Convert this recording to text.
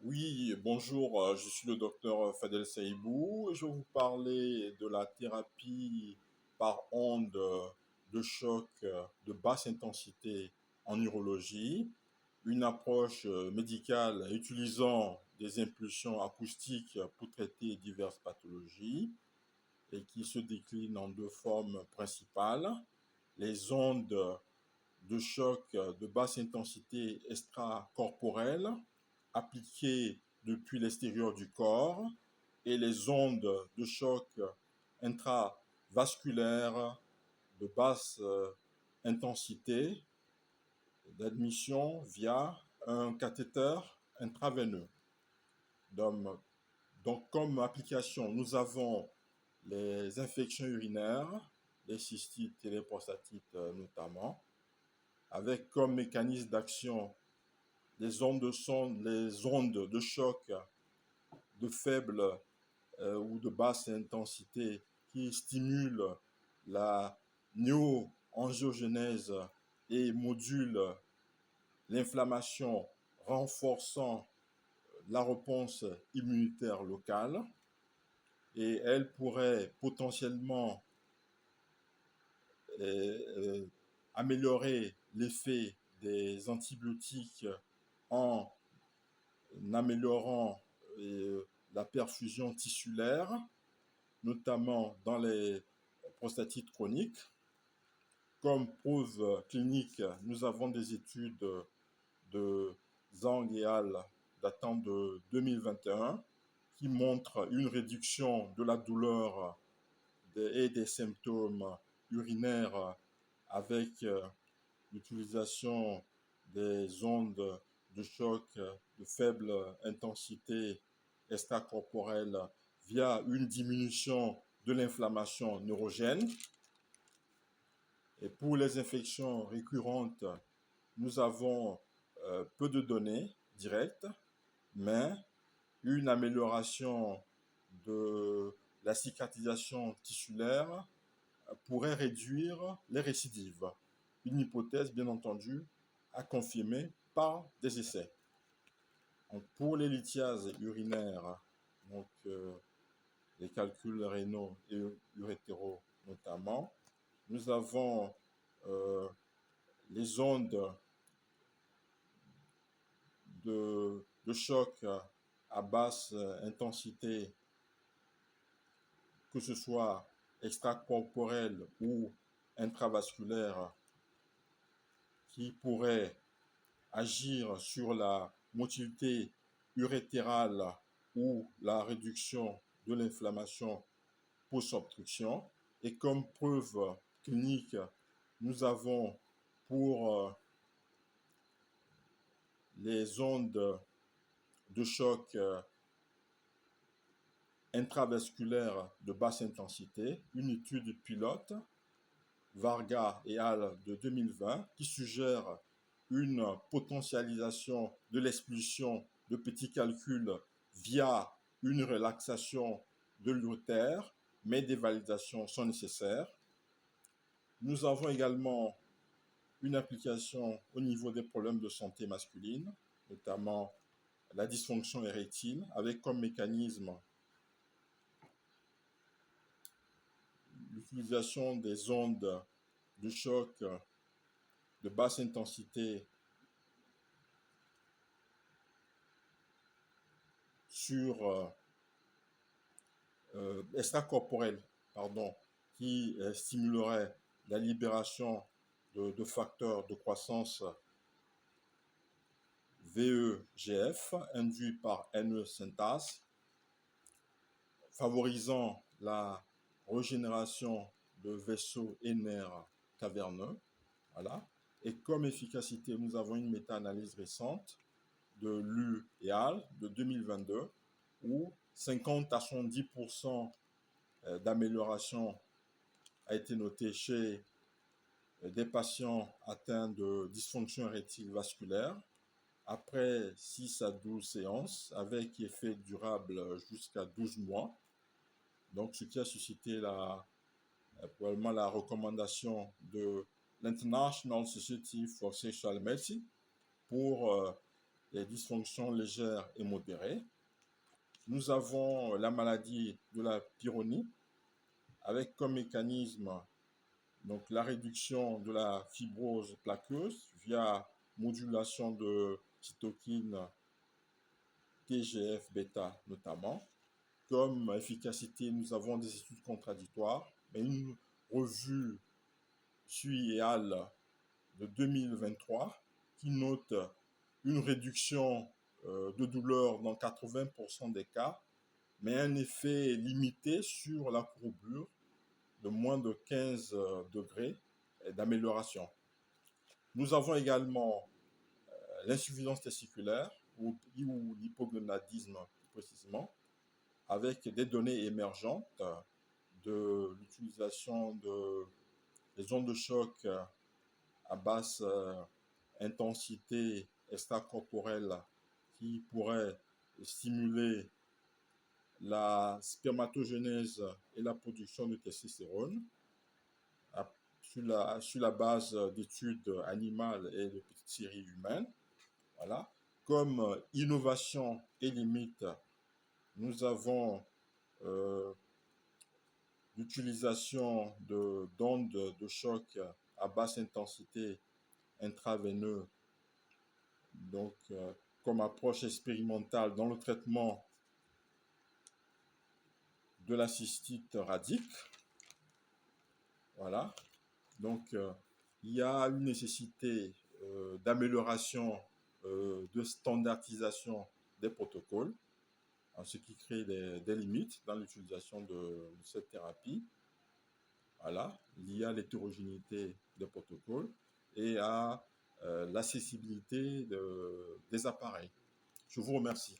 Oui, bonjour, je suis le docteur Fadel Saïbou et je vais vous parler de la thérapie par onde de choc de basse intensité en urologie, une approche médicale utilisant des impulsions acoustiques pour traiter diverses pathologies et qui se décline en deux formes principales, les ondes de choc de basse intensité extracorporelle appliquées depuis l'extérieur du corps et les ondes de choc intravasculaires de basse intensité d'admission via un cathéter intraveineux. Donc, comme application, nous avons les infections urinaires, les cystites et les prostatites notamment, avec comme mécanisme d'action les ondes de choc de faible ou de basse intensité qui stimulent la néoangiogénèse et modulent l'inflammation, renforçant la réponse immunitaire locale. Et elle pourrait potentiellement euh, améliorer l'effet des antibiotiques en améliorant la perfusion tissulaire, notamment dans les prostatites chroniques. Comme preuve clinique, nous avons des études de Zhang et al. Datant de 2021 qui montrent une réduction de la douleur et des symptômes urinaires avec l'utilisation des ondes de choc de faible intensité extracorporelle via une diminution de l'inflammation neurogène. Et pour les infections récurrentes, nous avons peu de données directes, mais une amélioration de la cicatrisation tissulaire pourrait réduire les récidives. Une hypothèse, bien entendu, à confirmer par des essais. Donc, pour les lithiases urinaires, donc, les calculs rénaux et urétéraux notamment, nous avons les ondes de choc à basse intensité, que ce soit extracorporel ou intravasculaire, qui pourraient agir sur la motilité urétérale ou la réduction de l'inflammation post-obstruction. Et comme preuve clinique, nous avons pour les ondes de choc intravasculaires de basse intensité une étude pilote, Varga et al. De 2020, qui suggère une potentialisation de l'expulsion de petits calculs via une relaxation de l'urètre, mais des validations sont nécessaires. Nous avons également une application au niveau des problèmes de santé masculine, notamment la dysfonction érectile, avec comme mécanisme l'utilisation des ondes de choc de basse intensité sur extracorporel, pardon, qui stimulerait la libération de facteurs de croissance VEGF induits par NE synthase, favorisant la régénération de vaisseaux et nerfs caverneux. Voilà. Et comme efficacité, nous avons une méta-analyse récente de Lu et al. De 2022 où 50 à 70% d'amélioration a été noté chez des patients atteints de dysfonction érectile vasculaire après 6 à 12 séances avec effet durable jusqu'à 12 mois. Donc, ce qui a suscité probablement la recommandation de l'International Society for Sexual Medicine pour les dysfonctions légères et modérées. Nous avons la maladie de la pyronie, avec comme mécanisme donc, la réduction de la fibrose plaqueuse via modulation de cytokines TGF-bêta notamment. Comme efficacité, nous avons des études contradictoires, mais une revue SUI et al. De 2023 qui note une réduction de douleur dans 80% des cas, mais un effet limité sur la courbure de moins de 15 degrés d'amélioration. Nous avons également l'insuffisance testiculaire ou l'hypogonadisme précisément, avec des données émergentes de l'utilisation des ondes de choc à basse intensité extracorporelle qui pourrait stimuler la spermatogénèse et la production de testostérone sur la base d'études animales et de petites séries humaines. Voilà. Comme innovation et limite, nous avons l'utilisation d'ondes de choc à basse intensité intraveineux, donc comme approche expérimentale dans le traitement de la cystite radique. Voilà. Donc, il y a une nécessité d'amélioration, de standardisation des protocoles, ce qui crée des limites dans l'utilisation de cette thérapie. Voilà, lié à l'hétérogénéité des protocoles et à l'accessibilité des appareils. Je vous remercie.